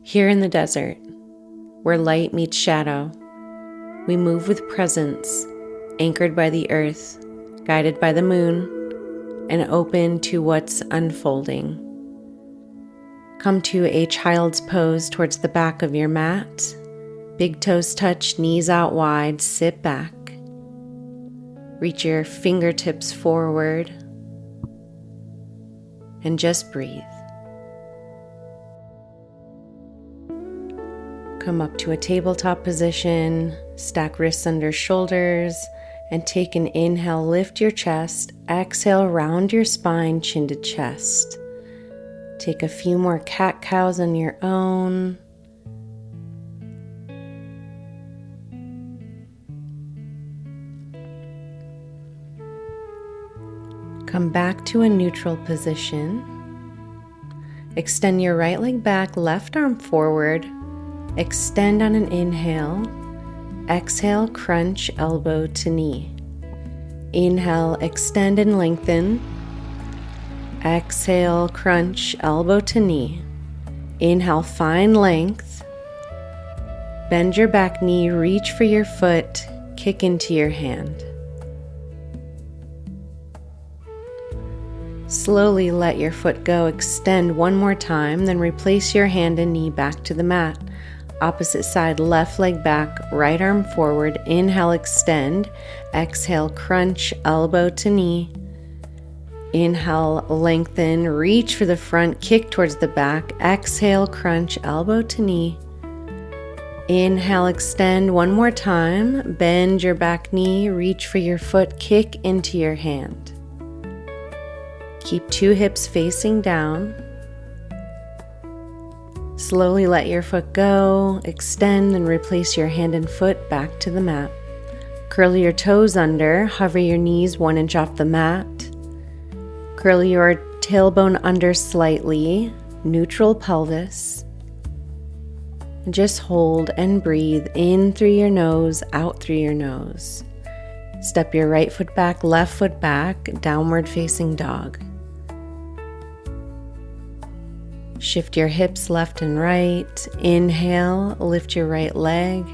Here in the desert, where light meets shadow, we move with presence, anchored by the earth, guided by the moon, and open to what's unfolding. Come to a child's pose towards the back of your mat. Big toes touch, knees out wide, sit back. Reach your fingertips forward and just breathe. Come up to a tabletop position, stack wrists under shoulders, and take an inhale, lift your chest. Exhale, round your spine, chin to chest. Take a few more cat-cows on your own. Come back to a neutral position. Extend your right leg back, left arm forward. Extend on an inhale. Exhale, crunch elbow to knee. Inhale, extend and lengthen. Exhale, crunch elbow to knee. Inhale, find length. Bend your back knee, reach for your foot, kick into your hand. Slowly let your foot go, extend one more time, then replace your hand and knee back to the mat. Opposite side, left leg back, right arm forward. Inhale, extend. Exhale, crunch, elbow to knee. Inhale, lengthen, reach for the front, kick towards the back. Exhale, crunch, elbow to knee. Inhale, extend one more time. Bend your back knee, reach for your foot, kick into your hand. Keep 2 hips facing down. Slowly let your foot go, extend and replace your hand and foot back to the mat. Curl your toes under, hover your knees 1 inch off the mat. Curl your tailbone under slightly, neutral pelvis. And just hold and breathe in through your nose, out through your nose. Step your right foot back, left foot back, downward facing dog. Shift your hips left and right. Inhale, lift your right leg.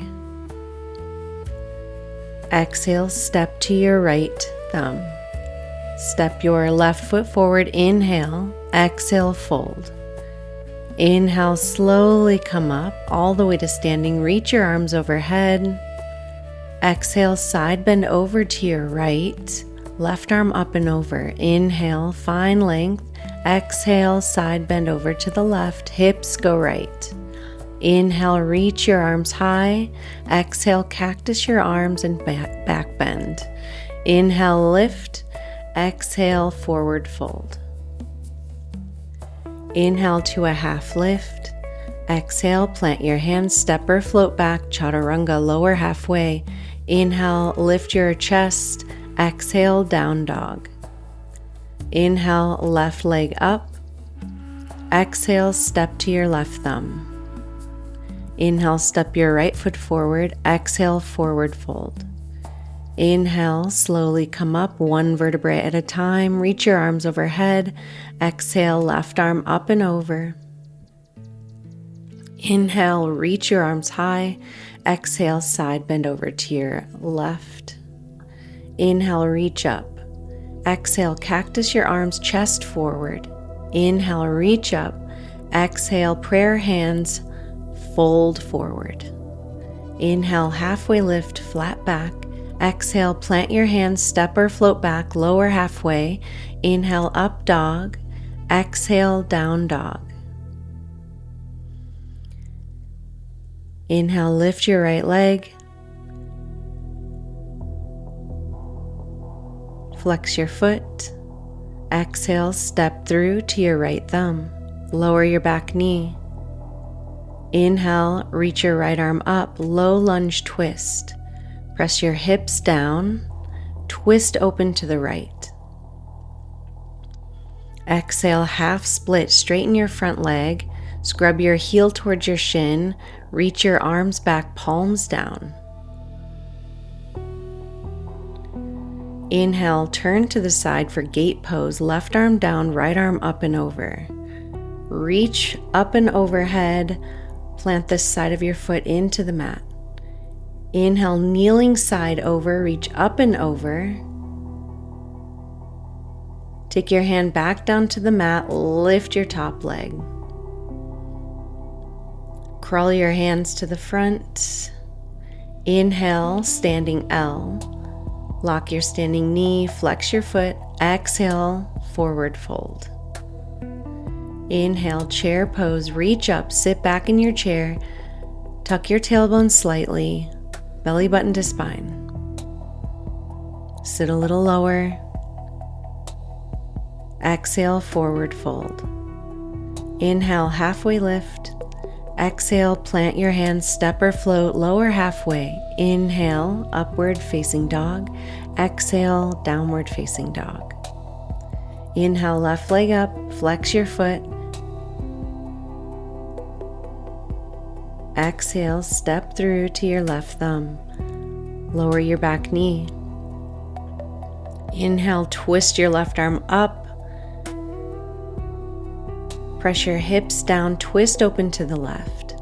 Exhale, step to your right thumb. Step your left foot forward. Inhale, exhale, fold. Inhale, slowly come up all the way to standing. Reach your arms overhead. Exhale, side bend over to your right. Left arm up and over. Inhale, find length. Exhale, side bend over to the left, hips go right. Inhale, reach your arms high. Exhale, cactus your arms and back bend. Inhale, lift. Exhale, forward fold. Inhale to a half lift. Exhale, plant your hands, step or float back, chaturanga, lower halfway. Inhale, lift your chest. Exhale, down dog. Inhale, left leg up. Exhale, step to your left thumb. Inhale, step your right foot forward. Exhale, forward fold. Inhale, slowly come up 1 vertebrae at a time. Reach your arms overhead. Exhale, left arm up and over. Inhale, reach your arms high. Exhale, side bend over to your left. Inhale, reach up. Exhale, cactus your arms, chest forward. Inhale, reach up. Exhale, prayer hands, fold forward. Inhale, halfway lift, flat back. Exhale, plant your hands, step or float back, lower halfway. Inhale, up dog. Exhale, down dog. Inhale, lift your right leg. Flex your foot. Exhale, step through to your right thumb. Lower your back knee. Inhale, reach your right arm up, low lunge twist. Press your hips down, twist open to the right. Exhale, half split, straighten your front leg, scrub your heel towards your shin, reach your arms back, palms down. Inhale, turn to the side for gate pose, left arm down, right arm up and over. Reach up and overhead, plant the side of your foot into the mat. Inhale, kneeling side over, reach up and over. Take your hand back down to the mat, lift your top leg. Crawl your hands to the front. Inhale, standing L. Lock your standing knee, flex your foot. Exhale, forward fold. Inhale, chair pose, reach up, sit back in your chair. Tuck your tailbone slightly, belly button to spine. Sit a little lower. Exhale, forward fold. Inhale, halfway lift. Exhale, plant your hands, step or float, lower halfway. Inhale, upward facing dog. Exhale, downward facing dog. Inhale, left leg up, flex your foot. Exhale, step through to your left thumb. Lower your back knee. Inhale, twist your left arm up. Press your hips down, twist open to the left.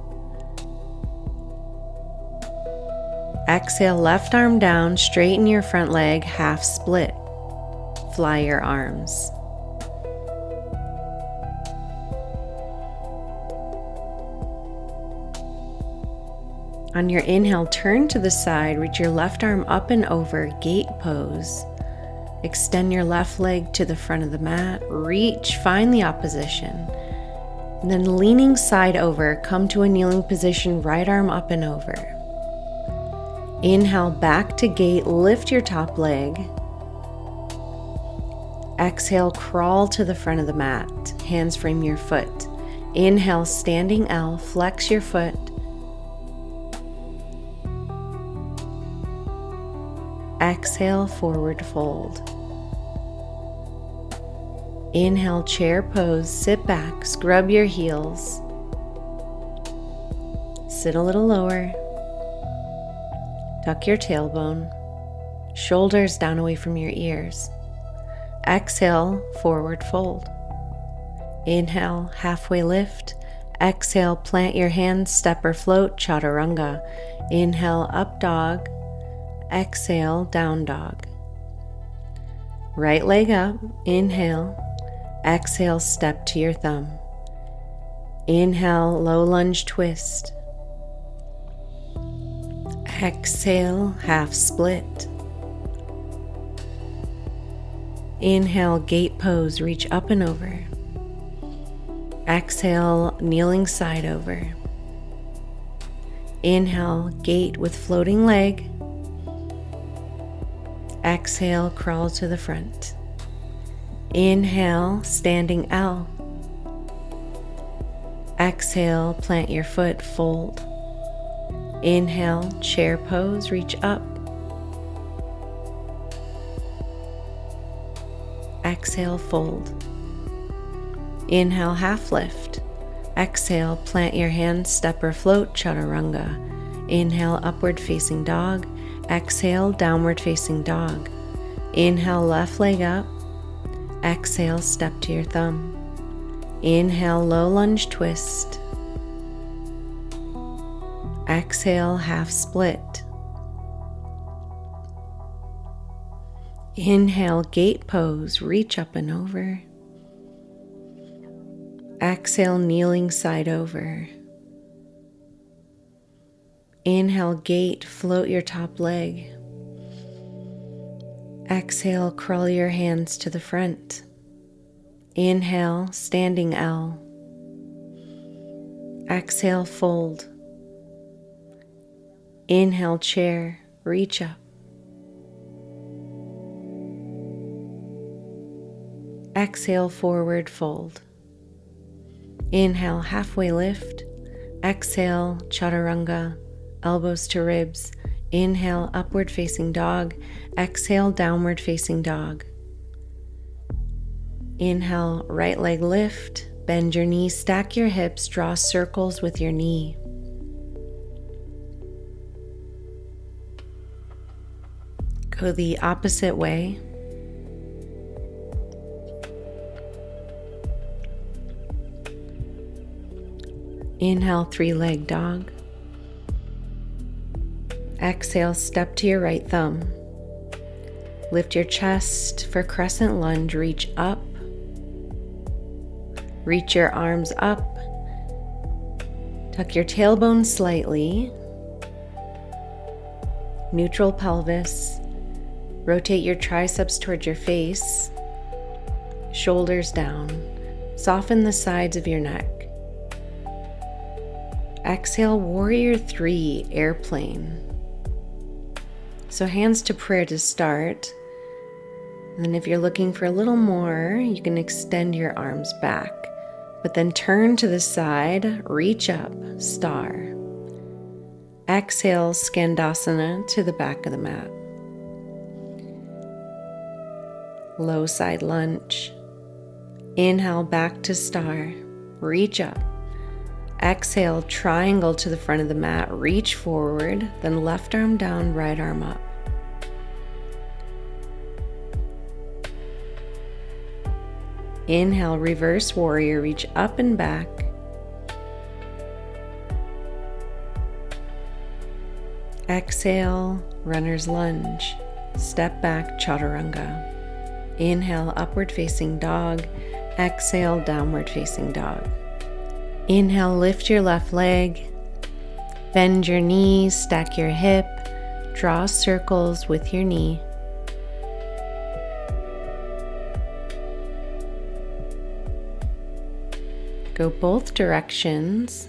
Exhale, left arm down, straighten your front leg, half split. Fly your arms. On your inhale, turn to the side, reach your left arm up and over, gate pose. Extend your left leg to the front of the mat, reach, find the opposition. And then leaning side over, come to a kneeling position, right arm up and over. Inhale, back to gate, lift your top leg. Exhale, crawl to the front of the mat, hands frame your foot. Inhale, standing L, flex your foot. Exhale, forward fold. Inhale, chair pose, sit back, scrub your heels. Sit a little lower. Tuck your tailbone. Shoulders down away from your ears. Exhale, forward fold. Inhale, halfway lift. Exhale, plant your hands, step or float, chaturanga. Inhale, up dog. Exhale, down dog. Right leg up, inhale. Exhale, step to your thumb. Inhale, low lunge twist. Exhale, half split. Inhale, gate pose, reach up and over. Exhale, kneeling side over. Inhale, gate with floating leg. Exhale, crawl to the front. Inhale, standing L. Exhale, plant your foot, fold. Inhale, chair pose, reach up. Exhale, fold. Inhale, half lift. Exhale, plant your hands, step or float, chaturanga. Inhale, upward facing dog. Exhale, downward facing dog. Inhale, left leg up. Exhale, step to your thumb. Inhale, low lunge twist. Exhale, half split. Inhale, gate pose, reach up and over. Exhale, kneeling side over. Inhale, gate, float your top leg. Exhale, crawl your hands to the front. Inhale, standing L. Exhale, fold. Inhale, chair, reach up. Exhale, forward fold. Inhale, halfway lift. Exhale, chaturanga, elbows to ribs. Inhale, upward facing dog. Exhale, downward facing dog. Inhale, right leg lift. Bend your knees, stack your hips, draw circles with your knee. Go the opposite way. Inhale, three-leg dog. Exhale, step to your right thumb. Lift your chest for crescent lunge, reach up. Reach your arms up. Tuck your tailbone slightly. Neutral pelvis. Rotate your triceps towards your face. Shoulders down. Soften the sides of your neck. Exhale, warrior three, airplane. So hands to prayer to start. And then if you're looking for a little more, you can extend your arms back. But then turn to the side, reach up, star. Exhale, Skandasana to the back of the mat. Low side lunge. Inhale, back to star. Reach up. Exhale, triangle to the front of the mat, reach forward, then left arm down, right arm up. Inhale, reverse warrior, reach up and back. Exhale, runner's lunge, step back, chaturanga. Inhale, upward facing dog. Exhale, downward facing dog. Inhale, lift your left leg, bend your knees, stack your hip, draw circles with your knee. Go both directions.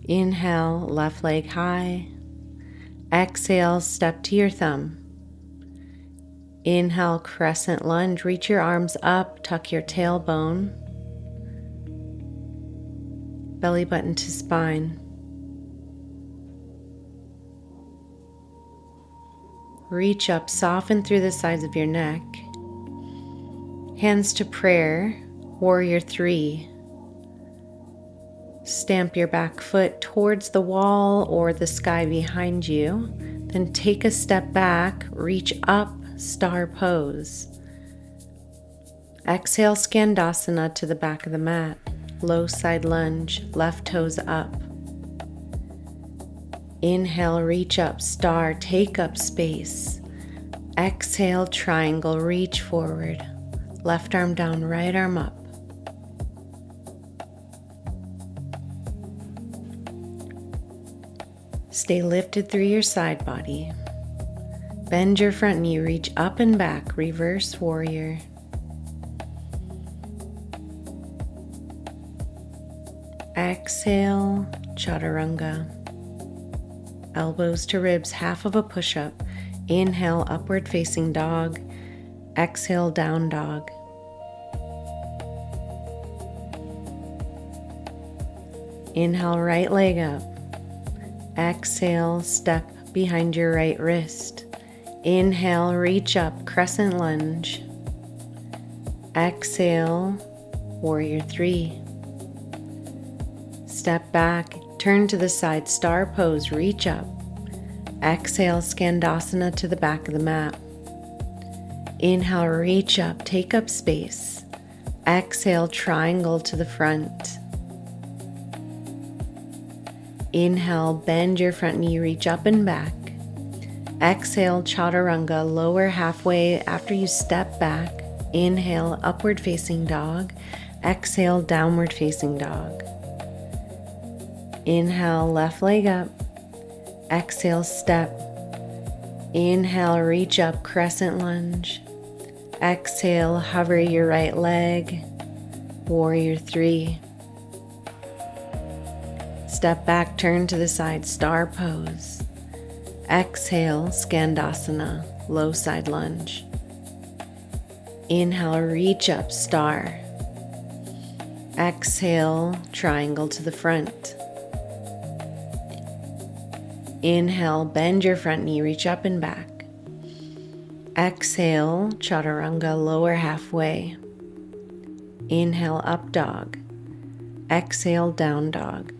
Inhale, left leg high. Exhale, step to your thumb. Inhale, crescent lunge, reach your arms up, tuck your tailbone, belly button to spine. Reach up, soften through the sides of your neck. Hands to prayer, warrior three. Stamp your back foot towards the wall or the sky behind you. Then take a step back, reach up, star pose. Exhale, Skandasana to the back of the mat. Low side lunge, left toes up. Inhale, reach up, star, take up space. Exhale, triangle, reach forward. Left arm down, right arm up. Stay lifted through your side body. Bend your front knee, reach up and back, reverse warrior. Exhale, chaturanga. Elbows to ribs, half of a push-up. Inhale, upward facing dog. Exhale, down dog. Inhale, right leg up. Exhale, step behind your right wrist. Inhale, reach up, crescent lunge. Exhale, warrior three. Step back, turn to the side, star pose, reach up. Exhale, Skandasana to the back of the mat. Inhale, reach up, take up space. Exhale, triangle to the front. Inhale, bend your front knee, reach up and back. Exhale, chaturanga, lower halfway after you step back. Inhale, upward facing dog. Exhale, downward facing dog. Inhale, left leg up. Exhale, step. Inhale, reach up, crescent lunge. Exhale, hover your right leg. Warrior three. Step back, turn to the side, star pose. Exhale, Skandasana, low side lunge. Inhale, reach up, star. Exhale, triangle to the front. Inhale, bend your front knee, reach up and back. Exhale, chaturanga, lower halfway. Inhale, up dog. Exhale, down dog.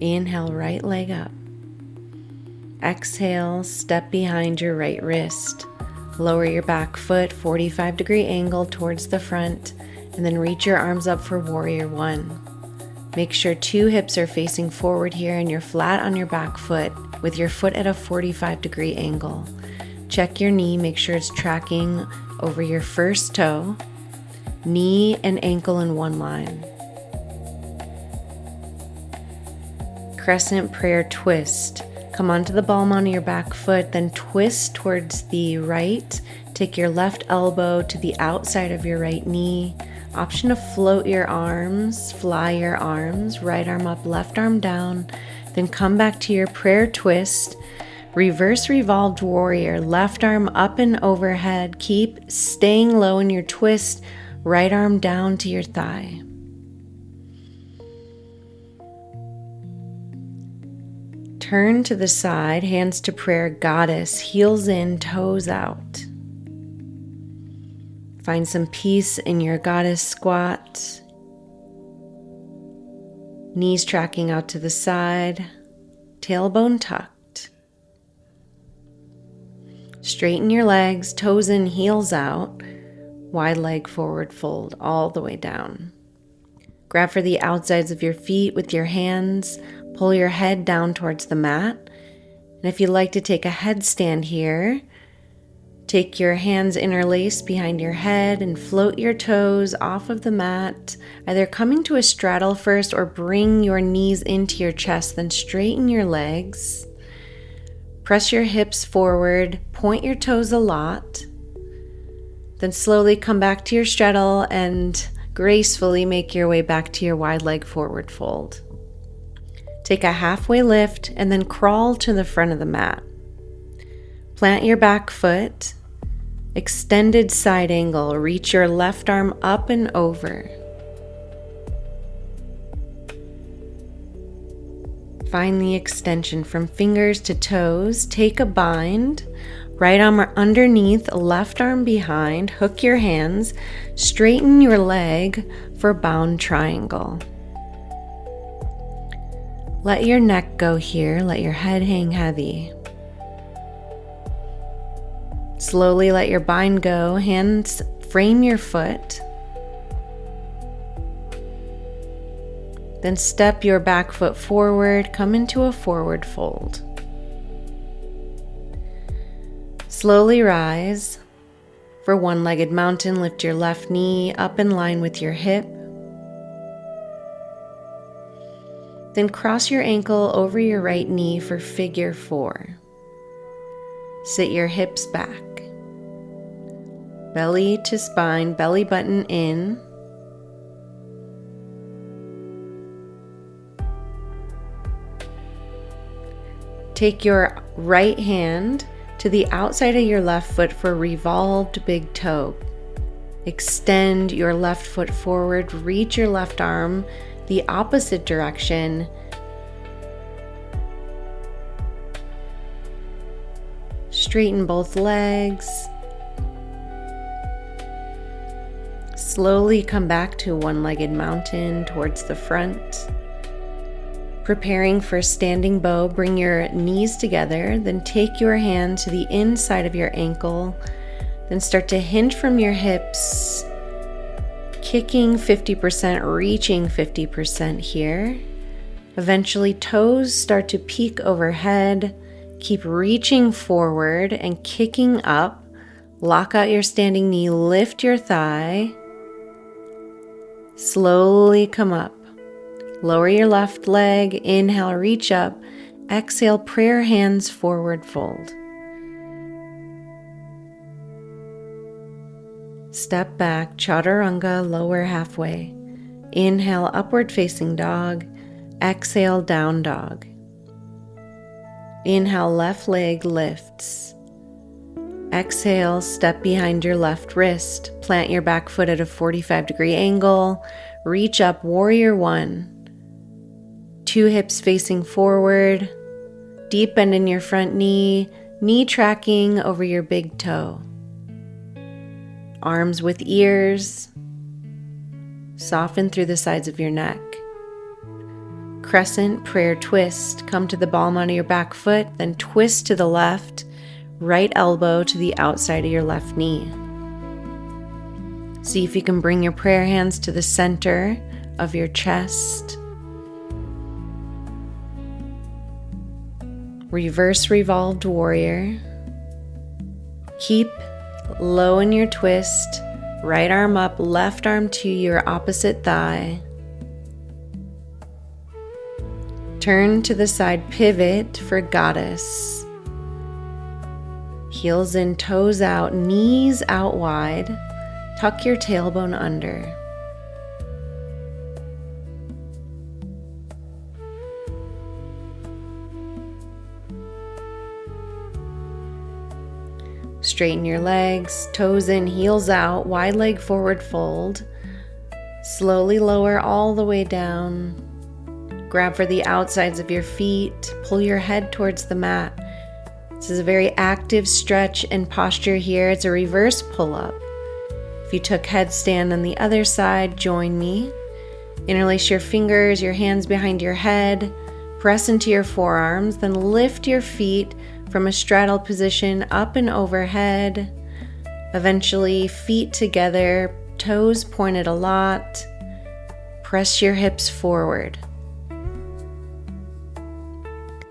Inhale, right leg up. Exhale, step behind your right wrist. Lower your back foot, 45-degree angle towards the front, and then reach your arms up for warrior one. Make sure 2 hips are facing forward here and you're flat on your back foot with your foot at a 45-degree angle. Check your knee, make sure it's tracking over your first toe, knee and ankle in one line. Crescent prayer twist. Come onto the ball mound of your back foot, then twist towards the right. Take your left elbow to the outside of your right knee. Option to float your arms, fly your arms, right arm up, left arm down. Then come back to your prayer twist. Reverse revolved warrior, left arm up and overhead. Keep staying low in your twist, right arm down to your thigh. Turn to the side, hands to prayer, goddess, heels in, toes out. Find some peace in your goddess squat. Knees tracking out to the side, tailbone tucked. Straighten your legs, toes in, heels out. Wide leg forward fold all the way down. Grab for the outsides of your feet with your hands. Pull your head down towards the mat. And if you'd like to take a headstand here, take your hands interlaced behind your head and float your toes off of the mat, either coming to a straddle first or bring your knees into your chest, then straighten your legs. Press your hips forward, point your toes a lot, then slowly come back to your straddle and gracefully make your way back to your wide leg forward fold. Take a halfway lift and then crawl to the front of the mat. Plant your back foot, extended side angle, reach your left arm up and over. Find the extension from fingers to toes, take a bind, right arm underneath, left arm behind, hook your hands, straighten your leg for bound triangle. Let your neck go here, let your head hang heavy. Slowly let your bind go, hands frame your foot. Then step your back foot forward, come into a forward fold. Slowly rise. For one-legged mountain, lift your left knee up in line with your hip. Then cross your ankle over your right knee for figure 4. Sit your hips back. Belly to spine, belly button in. Take your right hand to the outside of your left foot for revolved big toe. Extend your left foot forward, reach your left arm the opposite direction. Straighten both legs. Slowly come back to one-legged mountain towards the front. Preparing for standing bow, bring your knees together, then take your hand to the inside of your ankle, then start to hinge from your hips, kicking 50%, reaching 50% here. Eventually, toes start to peek overhead. Keep reaching forward and kicking up. Lock out your standing knee, lift your thigh. Slowly come up. Lower your left leg, inhale, reach up. Exhale, prayer hands forward fold. Step back, chaturanga, lower halfway. Inhale, upward facing dog. Exhale, down dog. Inhale, left leg lifts. Exhale, step behind your left wrist. Plant your back foot at a 45-degree angle. Reach up, warrior 1. 2 hips facing forward. Deep bend in your front knee. Knee tracking over your big toe. Arms with ears. Soften through the sides of your neck. Crescent prayer twist. Come to the ball onto your back foot, then twist to the left, right elbow to the outside of your left knee. See if you can bring your prayer hands to the center of your chest. Reverse revolved warrior. Keep low in your twist. Right arm up, left arm to your opposite thigh. Turn to the side, pivot for goddess. Heels in, toes out, knees out wide. Tuck your tailbone under. Straighten your legs, toes in, heels out, wide leg forward fold. Slowly lower all the way down. Grab for the outsides of your feet, pull your head towards the mat. This is a very active stretch and posture here. It's a reverse pull-up. If you took headstand on the other side, join me. Interlace your fingers, your hands behind your head, press into your forearms, then lift your feet from a straddle position up and overhead. Eventually, feet together, toes pointed a lot. Press your hips forward.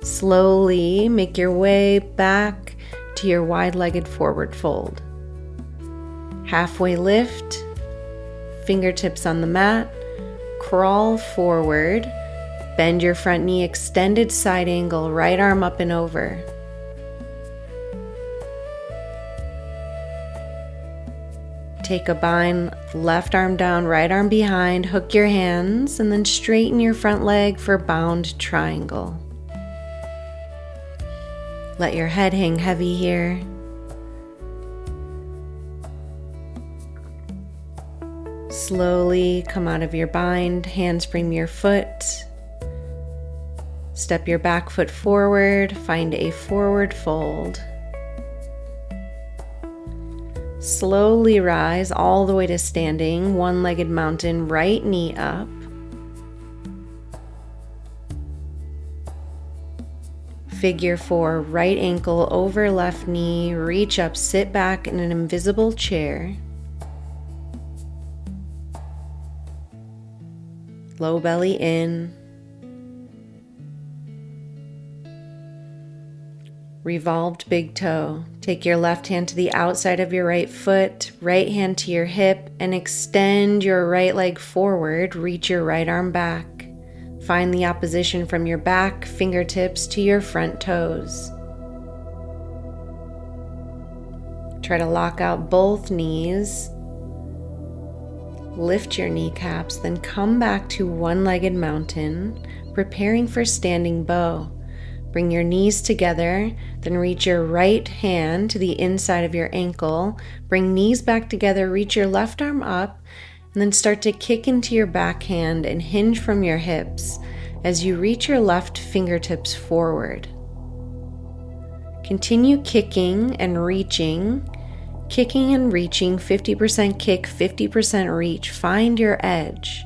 Slowly make your way back to your wide-legged forward fold. Halfway lift, fingertips on the mat, crawl forward, bend your front knee, extended side angle, right arm up and over. Take a bind, left arm down, right arm behind, hook your hands, and then straighten your front leg for bound triangle. Let your head hang heavy here. Slowly come out of your bind, handspring your foot. Step your back foot forward, find a forward fold. Slowly rise all the way to standing, one-legged mountain, right knee up. Figure 4, right ankle over left knee, reach up, sit back in an invisible chair. Low belly in. Revolved big toe. Take your left hand to the outside of your right foot, right hand to your hip, and extend your right leg forward. Reach your right arm back. Find the opposition from your back fingertips to your front toes. Try to lock out both knees. Lift your kneecaps, then come back to one-legged mountain, preparing for standing bow. Bring your knees together, then reach your right hand to the inside of your ankle. Bring knees back together, reach your left arm up, and then start to kick into your back hand and hinge from your hips as you reach your left fingertips forward. Continue kicking and reaching, 50% kick, 50% reach. Find your edge.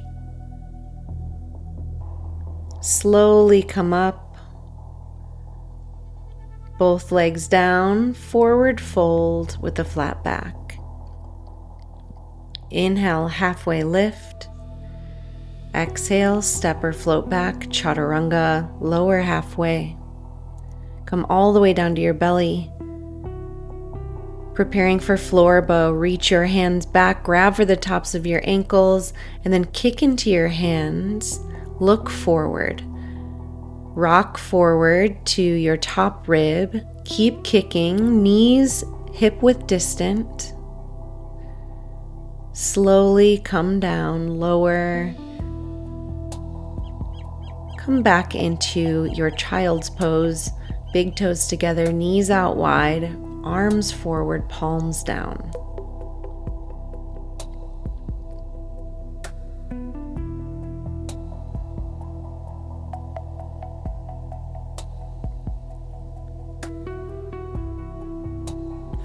Slowly come up. Both legs down, forward fold with a flat back. Inhale, halfway lift. Exhale, step or float back, chaturanga, lower halfway. Come all the way down to your belly. Preparing for floor bow, reach your hands back, grab for the tops of your ankles, and then kick into your hands. Look forward. Rock forward to your top rib. Keep kicking, knees hip width distant. Slowly come down, lower. Come back into your child's pose. Big toes together, knees out wide, arms forward, palms down.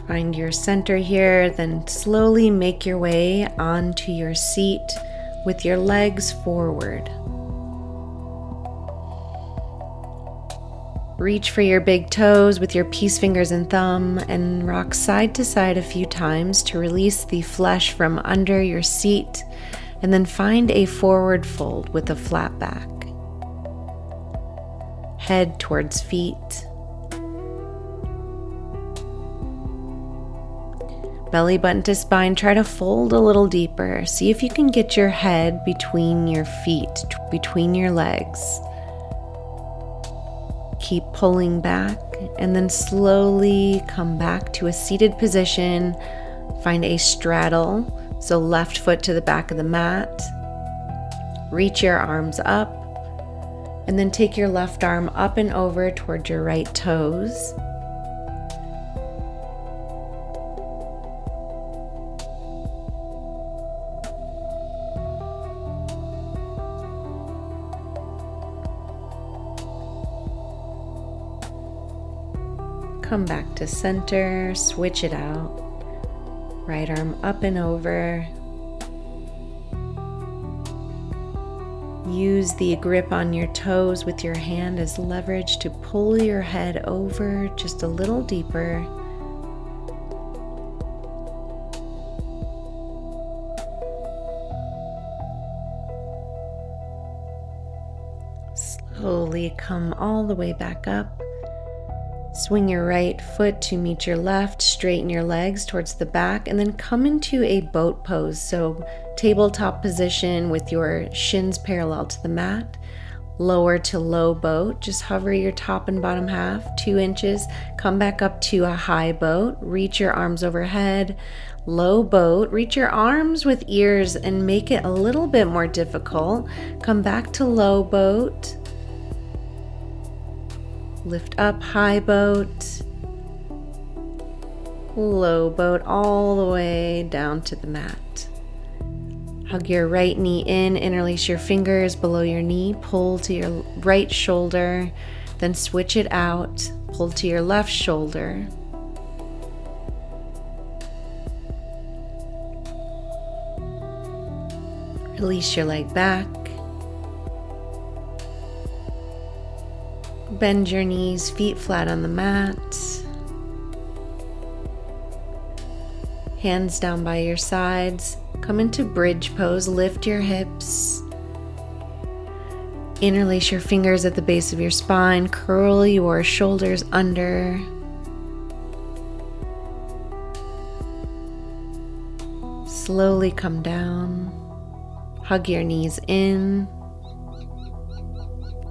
Find your center here, then slowly make your way onto your seat with your legs forward. Reach for your big toes with your peace fingers and thumb and rock side to side a few times to release the flesh from under your seat, and then find a forward fold with a flat back. Head towards feet. Belly button to spine, try to fold a little deeper. See if you can get your head between your feet, between your legs. Keep pulling back and then slowly come back to a seated position. Find a straddle, so left foot to the back of the mat. Reach your arms up and then take your left arm up and over toward your right toes. Come back to center, switch it out. Right arm up and over. Use the grip on your toes with your hand as leverage to pull your head over just a little deeper. Slowly come all the way back up. Swing your right foot to meet your left, straighten your legs towards the back, and then come into a boat pose. So tabletop position with your shins parallel to the mat, lower to low boat. Just hover your top and bottom half, 2 inches. Come back up to a high boat. Reach your arms overhead. Low boat. Reach your arms with ears and make it a little bit more difficult. Come back to low boat. Lift up, high boat, low boat, all the way down to the mat. Hug your right knee in, interlace your fingers below your knee, pull to your right shoulder, then switch it out, pull to your left shoulder. Release your leg back. Bend your knees, feet flat on the mat. Hands down by your sides. Come into bridge pose, lift your hips. Interlace your fingers at the base of your spine, curl your shoulders under. Slowly come down. Hug your knees in.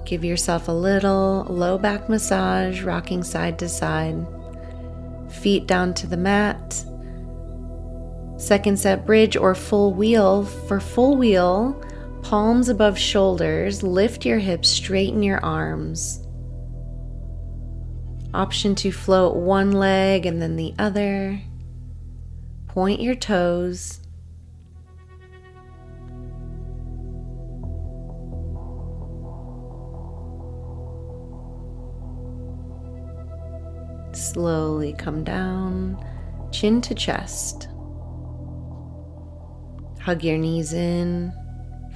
Give yourself a little low back massage, rocking side to side. Feet down to the mat. Second set bridge or full wheel. For full wheel, palms above shoulders, lift your hips, straighten your arms. Option to float one leg and then the other. Point your toes. Slowly come down, chin to chest. Hug your knees in,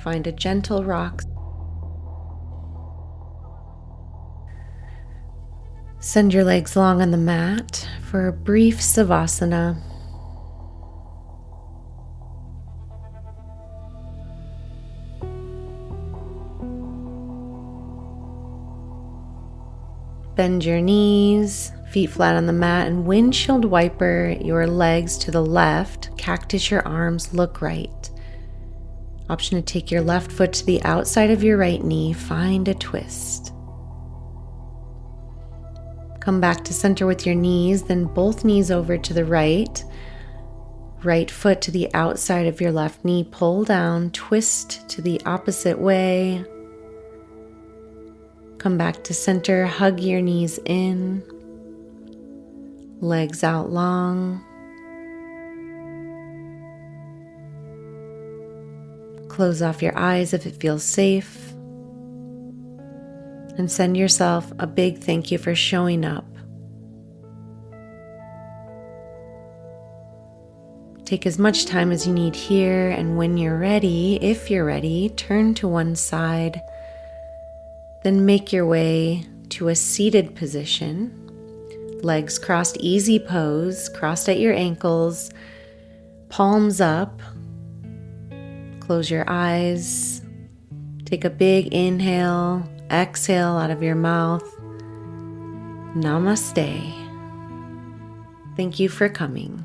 find a gentle rock. Send your legs long on the mat for a brief savasana. Bend your knees, feet flat on the mat, and windshield wiper your legs to the left. Cactus your arms, look right. Option to take your left foot to the outside of your right knee. Find a twist. Come back to center with your knees, then both knees over to the right. Right foot to the outside of your left knee. Pull down, twist to the opposite way. Come back to center, hug your knees in, legs out long. Close off your eyes if it feels safe. And send yourself a big thank you for showing up. Take as much time as you need here, and when you're ready, if you're ready, turn to one side. Then make your way to a seated position. Legs crossed, easy pose, crossed at your ankles, palms up. Close your eyes. Take a big inhale, exhale out of your mouth. Namaste. Thank you for coming.